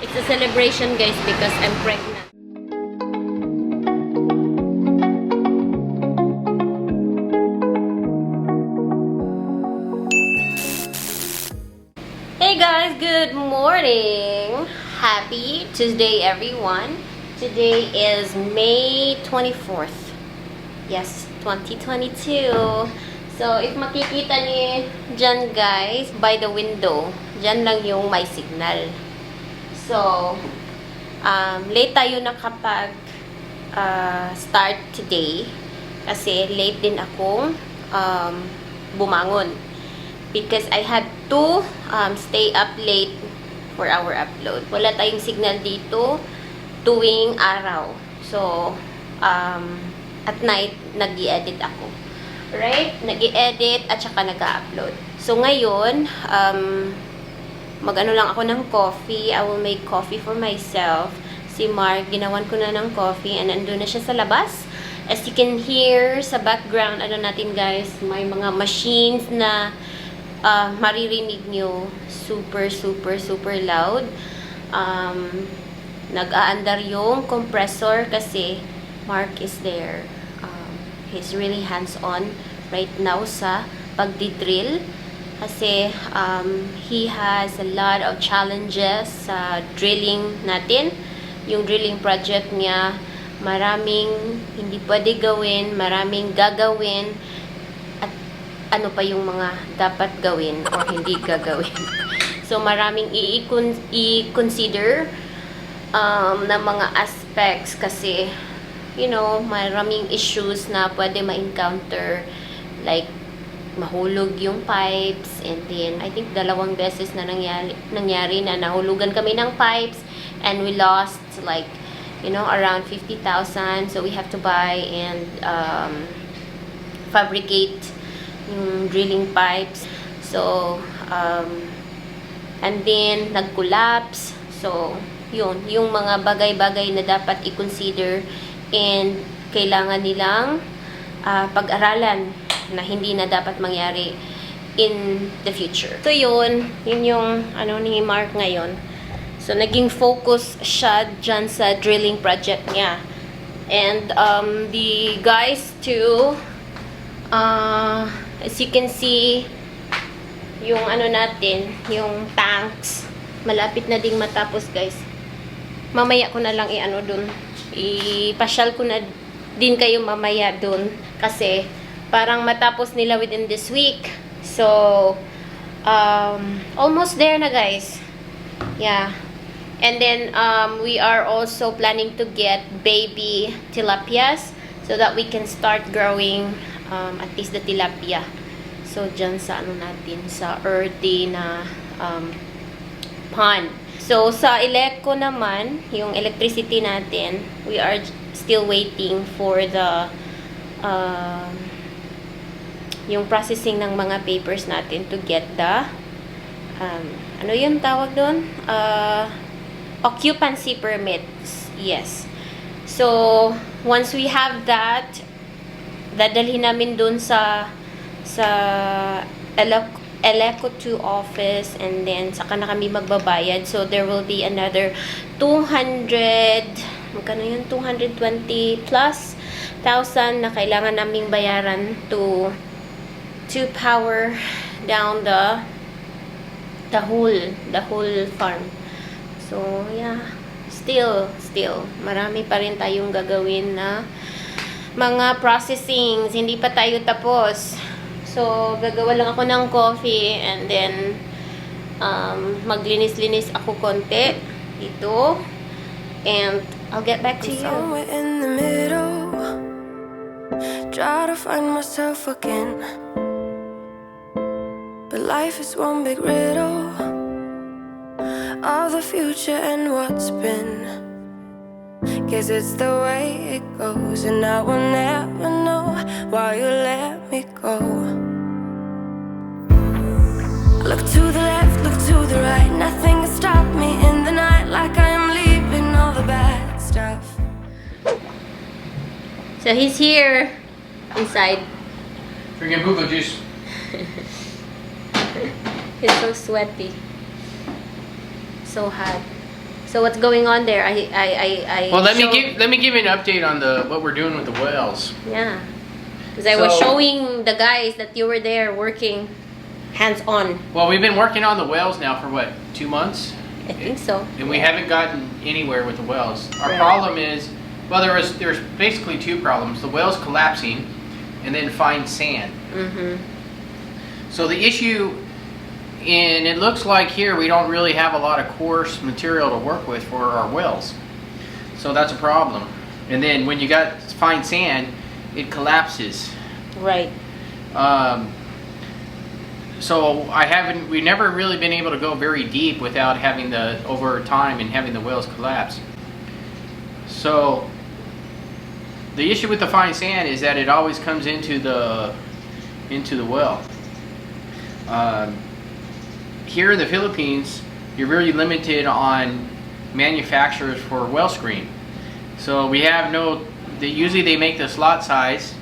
It's a celebration, guys, because I'm pregnant. Hey guys, good morning. Happy Tuesday, everyone. Today is May 24th. Yes, 2022. So, if makikita niyo dyan, guys, by the window, dyan lang yung may signal. So, late tayo nakapag start today kasi late din akong bumangon because I had to stay up late for our upload. Wala tayong signal dito tuwing araw. So, at night, nag-i-edit ako. Right? Nag-i-edit at saka nag-upload. So, ngayon, mag-ano lang ako ng coffee. I will make coffee for myself. Si Mark, ginawan ko na ng coffee and nandun na siya sa labas. As you can hear sa background, ano natin guys, may mga machines na maririnig nyo. Super, super, super loud. Nag-aandar yung compressor kasi Mark is there. He's really hands-on right now sa pagdidrill kasi he has a lot of challenges sa drilling natin. Yung drilling project niya, maraming hindi pwede gawin, maraming gagawin, at ano pa yung mga dapat gawin or hindi gagawin. So, maraming i-consider na mga aspects kasi you know, maraming issues na pwede ma-encounter, like mahulog yung pipes, and then I think 2 beses na nangyari na nahulugan kami ng pipes and we lost like, you know, around 50,000. So we have to buy and fabricate yung drilling pipes. So and then nag-collapse. So yun, yung mga bagay-bagay na dapat i-consider and kailangan nilang pag-aralan na hindi na dapat mangyari in the future. So yun yung ano ni Mark ngayon. So naging focus siya dyan sa drilling project niya. And the guys too, as you can see, yung ano natin, yung tanks, malapit na ding matapos guys. Mamaya ko na lang i-ano dun. Ipasyal ko na din kayo mamaya dun kasi parang matapos nila within this week. So, almost there na guys. Yeah. And then, we are also planning to get baby tilapias so that we can start growing at least the tilapia. So, dyan sa ano natin, sa earthy na pond. So, sa Ileco naman, yung electricity natin, we are still waiting for the yung processing ng mga papers natin to get the ano yung tawag doon? Occupancy permits. Yes. So, once we have that, dadalhin namin doon sa Ileco 2 office and then saka na kami magbabayad. So, there will be another 200, magkano yun? 220 plus thousand na kailangan naming bayaran to power down the whole farm. So, yeah. Still, marami pa rin tayong gagawin na mga processings. Hindi pa tayo tapos. So, gagawa lang ako ng coffee and then maglinis-linis ako konti dito and I'll get back to you. Somewhere in the middle, try to find myself again, but life is one big riddle of the future and what's been. Guess it's the way it goes, and I will never know why you let me go. Look to the left, look to the right, nothing can stop me in the night, like I am leaving all the bad stuff. So, he's here inside. Drinking buko juice. He's so sweaty. So hot. So what's going on there? I Well, let me give you an update on what we're doing with the wells. Yeah, because I was showing the guys that you were there working hands on. Well, we've been working on the wells now for what, 2 months? I think so. And we haven't gotten anywhere with the wells. Our Right. problem is, well, there's basically two problems: the wells collapsing, and then fine sand. Mm-hmm. So the issue, and it looks like here we don't really have a lot of coarse material to work with for our wells. So that's a problem. And then when you got fine sand, it collapses. Right. So we've never really been able to go very deep without having over time and having the wells collapse. So the issue with the fine sand is that it always comes into the well. Here in the Philippines, you're really limited on manufacturers for well screen. So we have usually they make the slot size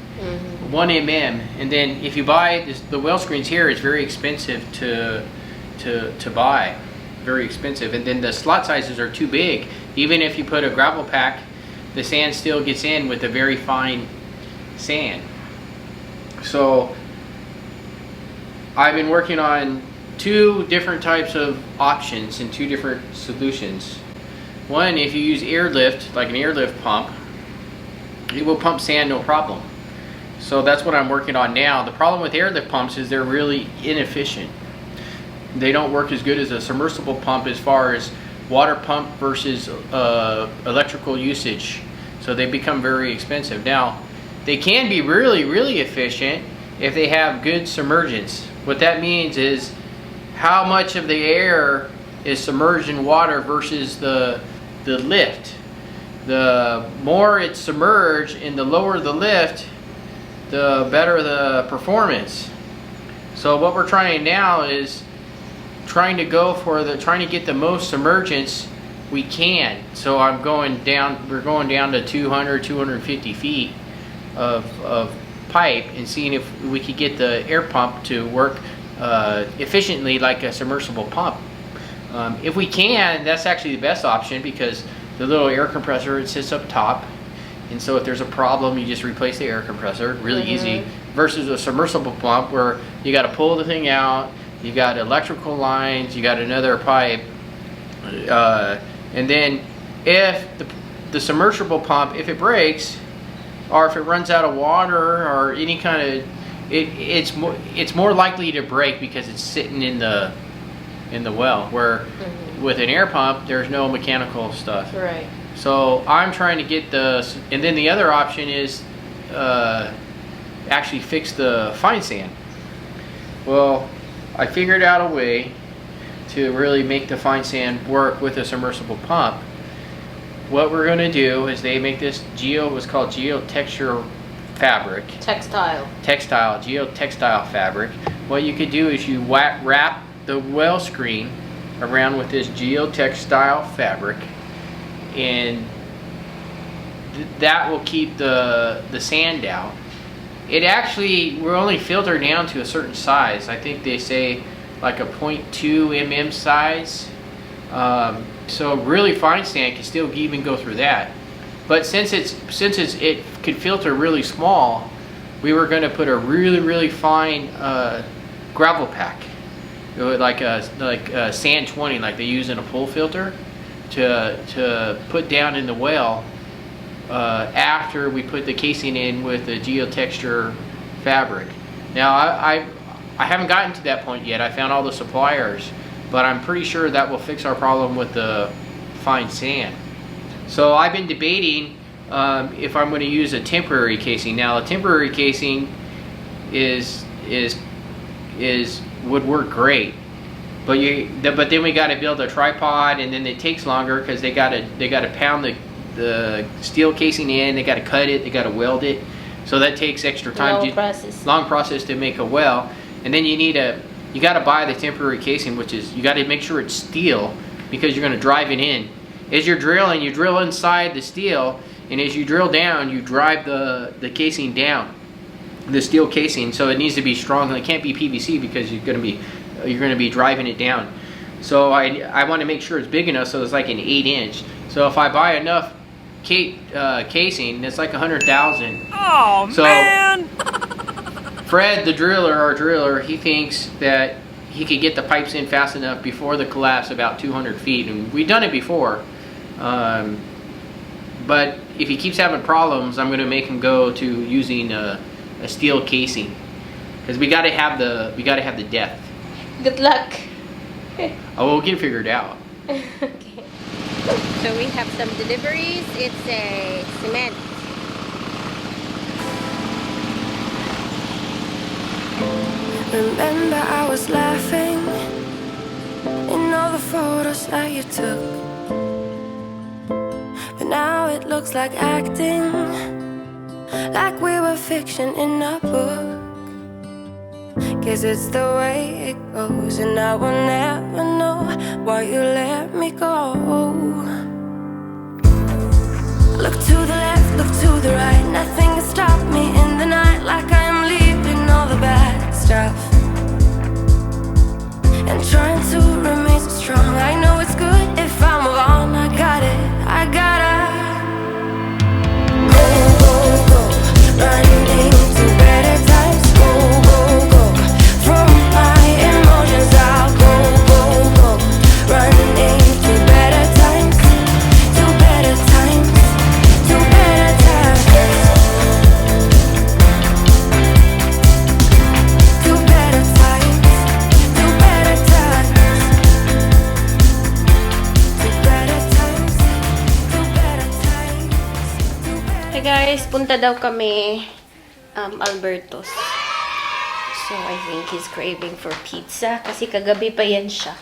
1 mm, and then if you buy the well screens here, it's very expensive to buy, very expensive. And then the slot sizes are too big. Even if you put a gravel pack, the sand still gets in with a very fine sand. So I've been working on 2 different types of options and 2 different solutions. One, if you use airlift, like an airlift pump, it will pump sand no problem. So that's what I'm working on now. The problem with airlift pumps is they're really inefficient. They don't work as good as a submersible pump as far as water pump versus electrical usage. So they become very expensive. Now, they can be really, really efficient if they have good submergence. What that means is how much of the air is submerged in water versus the lift. The more it's submerged and the lower the lift, the better the performance. So what we're trying now is trying to get the most submergence we can. So we're going down to 250 feet of pipe and seeing if we could get the air pump to work efficiently like a submersible pump. If we can, that's actually the best option, because the little air compressor, it sits up top, and so if there's a problem, you just replace the air compressor, really easy, versus a submersible pump where you got to pull the thing out, you got electrical lines, you got another pipe, and then if the submersible pump, if it breaks, or if it runs out of water or any kind of, it's more likely to break because it's sitting in the well, where with an air pump there's no mechanical stuff. Right. So I'm trying to get and then the other option is actually fix the fine sand. Well, I figured out a way to really make the fine sand work with a submersible pump. What we're going to do is they make this what's called geotexture fabric. Textile geotextile fabric. What you could do is you wrap the well screen around with this geotextile fabric, and that will keep the sand out. It actually will only filter down to a certain size. I think they say like a 0.2 mm size. So really fine sand can still even go through that. But since it could filter really small, we were going to put a really fine gravel pack, like a sand 20, like they use in a pool filter, to put down in the well after we put the casing in with the geotexture fabric. Now I haven't gotten to that point yet. I found all the suppliers, but I'm pretty sure that will fix our problem with the fine sand. So I've been debating if I'm going to use a temporary casing. Now a temporary casing would work great, but then we got to build a tripod, and then it takes longer because they got to pound the steel casing in, they got to cut it, they got to weld it, so that takes extra time. Long process to make a well, and then you got to buy the temporary casing, which is you got to make sure it's steel because you're going to drive it in. As you're drilling, you drill inside the steel, and as you drill down, you drive the casing down, the steel casing. So it needs to be strong. It can't be PVC because you're going to be driving it down. So I want to make sure it's big enough so it's like an 8-inch. So if I buy enough casing, it's like 100,000. Oh, so, man! Fred, the driller, our driller, he thinks that he could get the pipes in fast enough before the collapse, about 200 feet. And we've done it before. But if he keeps having problems, I'm going to make him go to using a steel casing, because we got to have the depth. Good luck. Oh, we'll get it figured out. Okay. So we have some deliveries. It's a cement. Remember I was laughing in all the photos that you took, but now it looks like acting, like we were fiction in a book. Guess it's the way it goes, and I will never know why you let me go. Look to the left, look to the right, nothing can stop me in the night, like I am leaving all the bad stuff and trying to remain so strong. I know it's good if I'm wrong. I got it, I gotta go, go, go, running to better times. Go, go, go, from my emotions I'll go, go, go, running to better times, to better times, to better times, to better times, to better times, to better times, to better times, to better. Hey guys, punta daw kami Alberto's. So I think he's craving for pizza kasi kagabi pa yan siya.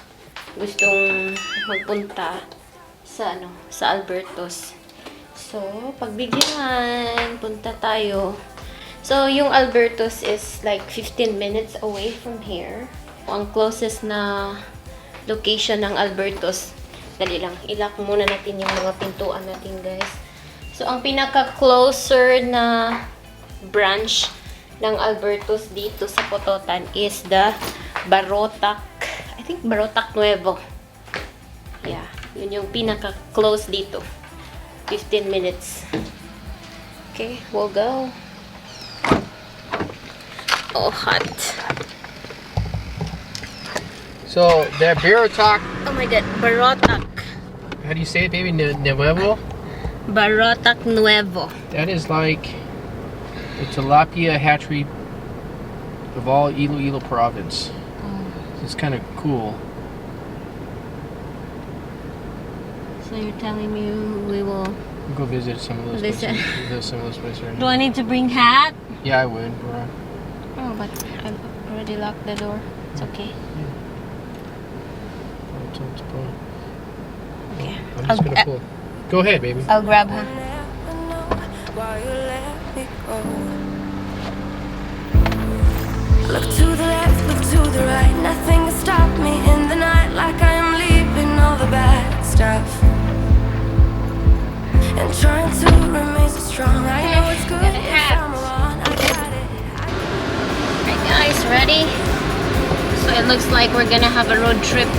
Gustong magpunta sa sa Alberto's. So, pagbigyan, punta tayo. So, yung Alberto's is like 15 minutes away from here. Ang closest na location ng Alberto's, dali lang, ilak muna natin yung mga pintuan natin, guys. So, ang pinaka-closer na branch ng Alberto's dito sa Pototan is the Barotac. I think Barotac Nuevo. Yeah, yun yung pinaka-close dito. 15 minutes. Okay, we'll go. Oh, hot. So that Barotac, Oh my god, Barotac. how do you say it, baby? Nuevo? Barotac Nuevo. That is like the tilapia hatchery of all Iloilo province. It's kind of cool. So you're telling me we will... We'll go visit some of those Visit. places. Some of those places right Do now. I need to bring hat? Yeah, I would. Bro. Oh, but I already locked the door. It's okay. Okay. I'm just gonna pull. Go ahead, baby. I'll grab her. Never know why you let me go. Look to the left, look to the right, nothing can stop me in the night, like I am leaving all the bad stuff and trying to remain so strong. I know it's good if I'm wrong. I got it. Alright guys, ready? So it looks like we're gonna have a road trip.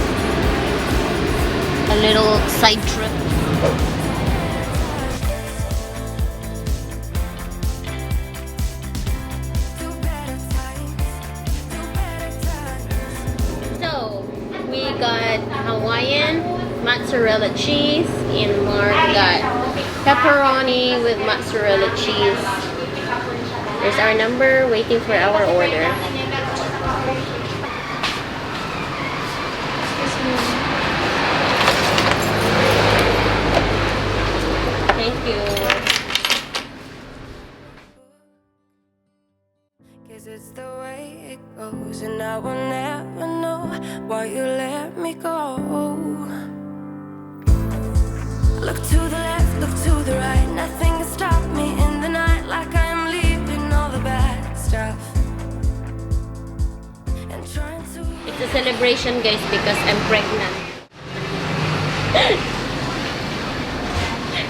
A little side trip. So, we got Hawaiian, mozzarella cheese, and Mark got pepperoni with mozzarella cheese. There's our number, waiting for our order. Thank you. Guess it's the way it goes, and I will never know why you let me go. Look to the left, look to the right, nothing can stop me in the night, like I am leaving all the bad stuff and trying to. It's a celebration, guys, because I'm pregnant.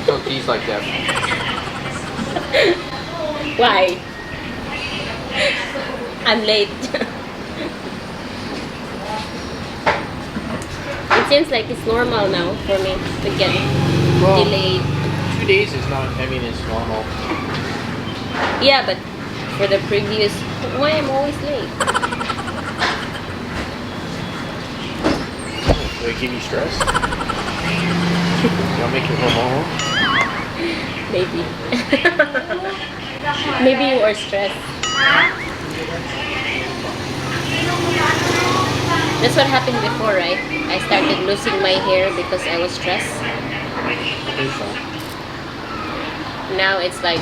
Don't tease like that. Why? I'm late. seems like it's normal now for me to get Well, delayed. 2 days is not, I mean, it's normal. Yeah, but for the previous, why I'm always late? Will it give you stress? Y'all make your home? Maybe. Maybe you are stressed. That's what happened before, right? I started losing my hair because I was stressed. I think so. Now it's like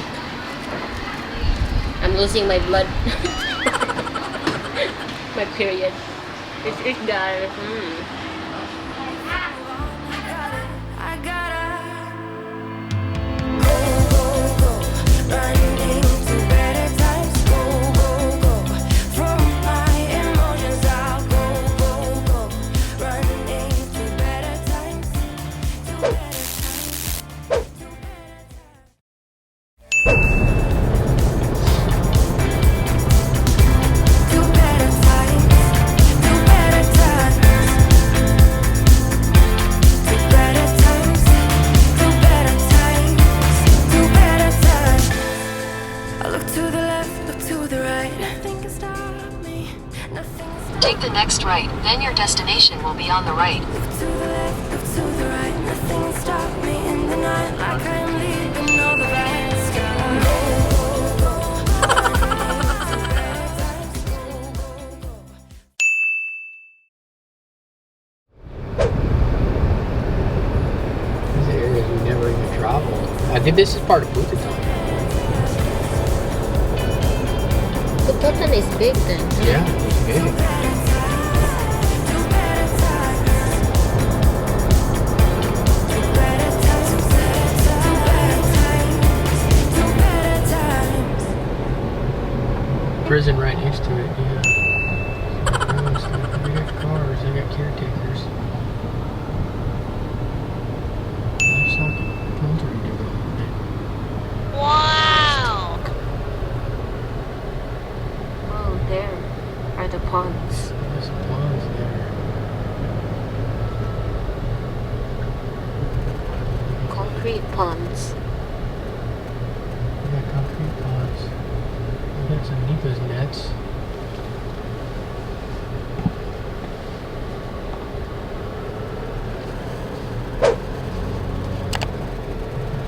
I'm losing my blood. My period. It's gone. I gotta go, running to better times. Go, from my emotions. I'll go, running to better times. To better times. To better times. To better times. To better times. To better times. To better times. I look to the left, look to the right. Nothing can stop me. Nothing can stop Take the next right, then your destination will be on the right. me. Look to the left, look to the right. Nothing can stop me in the night. Like I am leaving all the bad skies. These are areas we never even traveled. I think this is part of Bhutan. Bhutan is big then. Yeah, it's big. Prison right next to it, yeah. They got cars, they got caretakers. It's like military development. Oh, there are the ponds. There's some ponds there. Concrete ponds. We got concrete ponds. We got some Nipa's nets. There's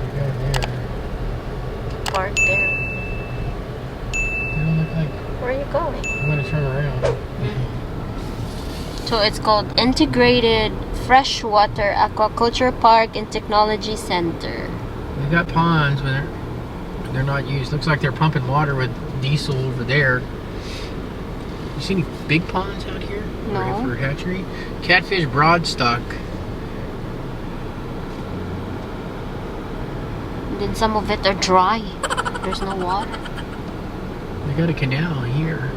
a guy there. Park there. They don't look like. Where are you going? I'm gonna turn around. So it's called Integrated Freshwater Aquaculture Park and Technology Center. They got ponds, but they're not used. Looks like they're pumping water with diesel over there. You see any big ponds out here? No. Ready for hatchery? Catfish broadstock. And then some of it are dry. There's no water. They got a canal here.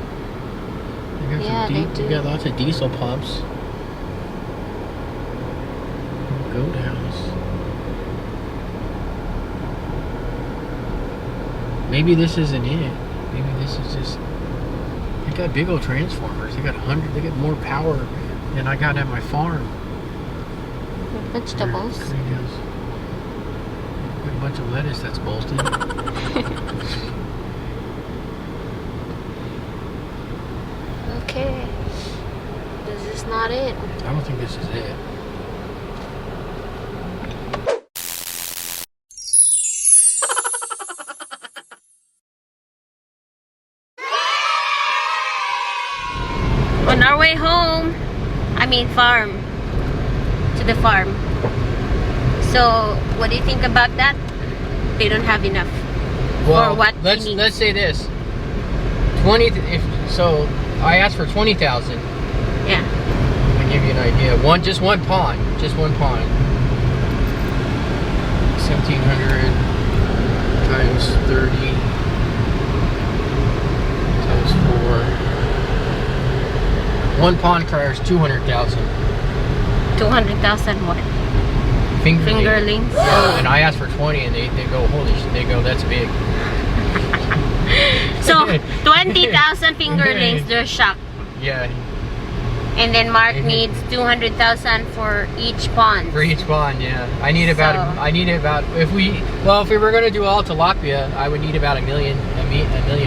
They got Yeah, some they they do. got lots of diesel pumps. Goat house. Maybe this isn't it. Maybe this is just. They got big old transformers. They got They got more power than I got at my farm. Vegetables. Greenhouse. Got a bunch of lettuce that's bolted. Okay. This is not it. I don't think this is it. On our way home, I mean farm, to the farm. So, what do you think about that? They don't have enough. Well, for what we let's need. let's say this. 20. So I asked for 20,000. Yeah. To give you an idea, just one pond. 1,700 times 30 times 4. One pond requires 200,000. 200,000 what? Fingerlings. Fingerlings. Yeah, and I asked for 20, and they go, holy shit, they go, that's big. So, 20,000 fingerlings, they're shocked. Yeah. And then Mark Mhm. needs 200,000 for each pond. For each pond, yeah. I need about if we were gonna do all tilapia, I would need about a million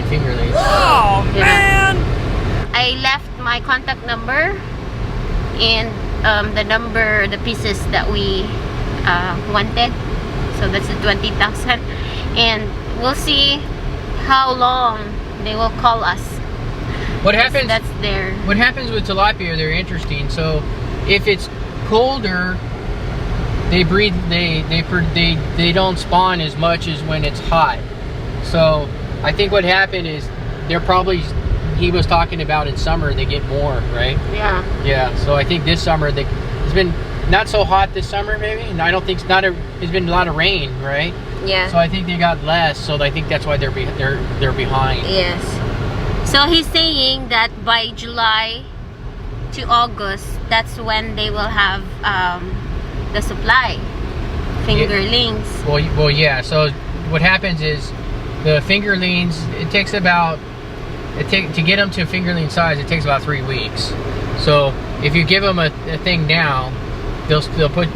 fingerlings. Oh, man! I left my contact number and the pieces that we wanted. So that's the 20,000. And we'll see how long they will call us. What happens? That's their. What happens with tilapia? They're interesting. So, if it's colder, they breed. They don't spawn as much as when it's hot. So, I think what happened is they're probably. He was talking about in summer they get more, right? Yeah. Yeah. So I think this summer it's been not so hot this summer, maybe. And I don't think it's been a lot of rain, right? Yeah. So I think they got less. So I think that's why they're behind. Yes. So he's saying that by July to August, that's when they will have the supply. Fingerlings. Well, yeah. So what happens is the fingerlings. It takes about to get them to fingerling size. It takes about 3 weeks. So if you give them a thing now, they'll put.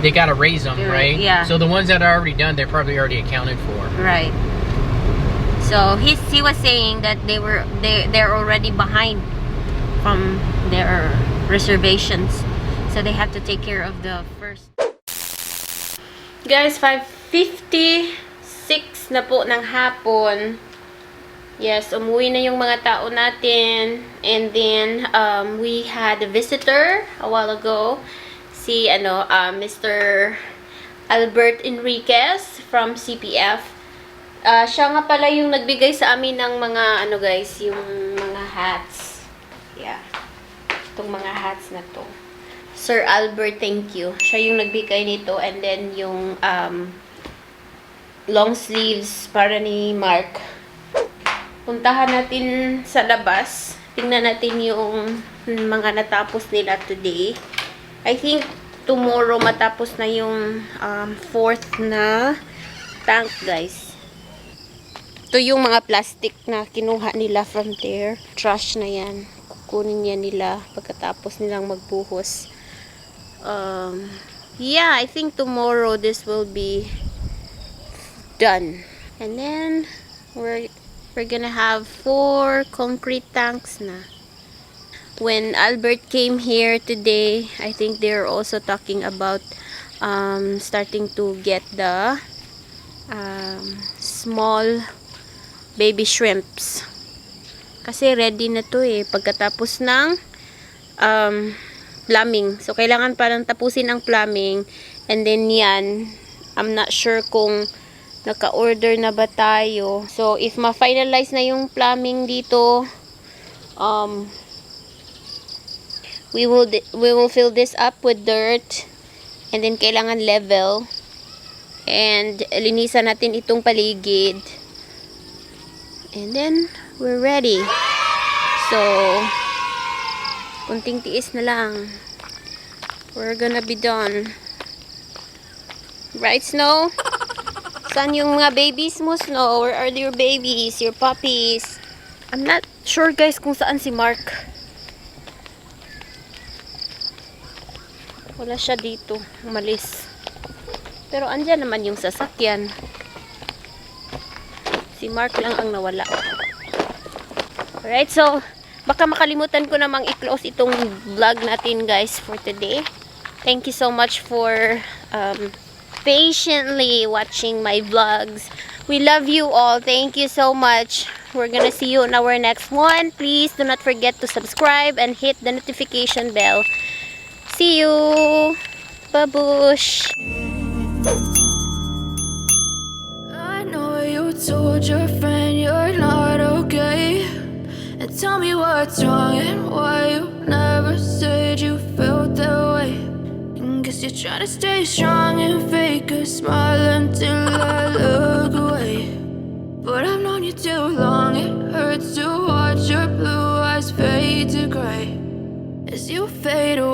They gotta raise them, right? Yeah. So the ones that are already done, they're probably already accounted for. Right. So he was saying that they're already behind from their reservations, so they have to take care of the first. Guys, 5:56 na po ng hapon. Yes, umuwi na yung mga tao natin, and then we had a visitor a while ago, si Mr. Albert Enriquez from CPF. Siya nga pala yung nagbigay sa amin ng mga guys, yung mga hats. Yeah. Itong mga hats na to. Sir Albert, thank you. Siya yung nagbigay nito, and then yung long sleeves para ni Mark. Puntahan natin sa labas. Tingnan natin yung mga natapos nila today. I think tomorrow matapos na yung fourth na tank, guys. Ito yung mga plastic na kinuha nila from there. Trash na yan. Kukunin yan nila pagkatapos nilang magbuhos. Yeah, I think tomorrow this will be done. And then we're gonna have 4 concrete tanks na. When Albert came here today, I think they're also talking about starting to get the small baby shrimps. Kasi ready na to pagkatapos ng plumbing. So kailangan parang tapusin ang plumbing, and then yan, I'm not sure kung naka-order na ba tayo. So if ma-finalize na yung plumbing dito, we will fill this up with dirt, and then kailangan level, and linisan natin itong paligid, and then we're ready. So kunting tiis na lang, we're gonna be done. Right, Snow? Saan yung mga babies mo, Snow? Where are your babies, your puppies? I'm not sure, guys, kung saan si Mark. Wala siya dito. Umalis. Pero andyan naman yung sasakyan. Si Mark lang ang nawala. Alright, so baka makalimutan ko namang i-close itong vlog natin, guys, for today. Thank you so much for patiently watching my vlogs. We love you all. Thank you so much. We're gonna see you in our next one. Please do not forget to subscribe and hit the notification bell. See you. Babush. I know you told your friend you're not okay, and tell me what's wrong and why you never said you felt that way. And guess you're trying to stay strong and fake a smile until I look away. But I've known you too long, it hurts to watch your blue eyes fade to gray as you fade away.